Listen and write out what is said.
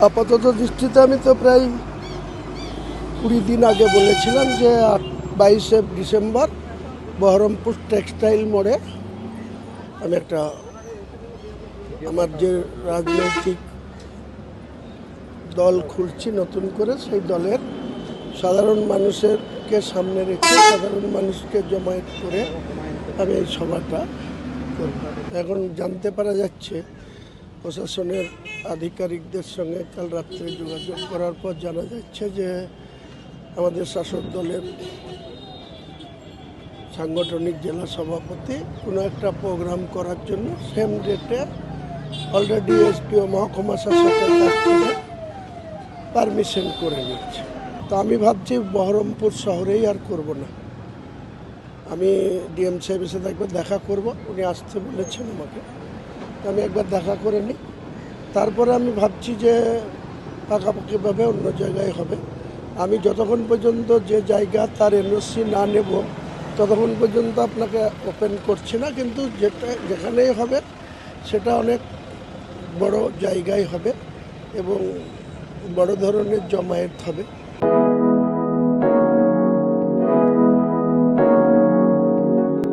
আপাতত দৃষ্টিতে আমি তো প্রায় 20 দিন আগে বলেছিলাম যে 22শে ডিসেম্বর বহরমপুর টেক্সটাইল মোড়ে আমি একটা আমার যে রাজনৈতিক দল খুলছি নতুন করে, সেই দলের সাধারণ মানুষকে সামনে রেখে সাধারণ মানুষকে জমায়েত করে আমি এই সভাটা করব। এখন জানতে পারা যাচ্ছে, প্রশাসনের আধিকারিকদের সঙ্গে কাল রাত্রে যোগাযোগ করার পর জানা যাচ্ছে যে আমাদের শাসক দলের সাংগঠনিক জেলা সভাপতি কোনো একটা প্রোগ্রাম করার জন্য সেম ডেটে অলরেডি এসপি ও মহকুমা শাসকের কাছ থেকে পারমিশন করে নিয়েছে। তো আমি ভাবছি বহরমপুর শহরেই আর করব না, আমি ডিএম সাহেবের সাথে একবার দেখা করব, উনি আসতে বলেছেন আমাকে। তো আমি একবার দেখা করে নিই, তারপরে আমি ভাবছি যে পাকাপাকিভাবে অন্য জায়গায় হবে। আমি যতক্ষণ পর্যন্ত যে জায়গা তার এনওসি না নেব ততক্ষণ পর্যন্ত আপনাকে ওপেন করছি না, কিন্তু যেখানেই হবে সেটা অনেক বড় জায়গায় হবে এবং বড় ধরনের জমায়েত হবে।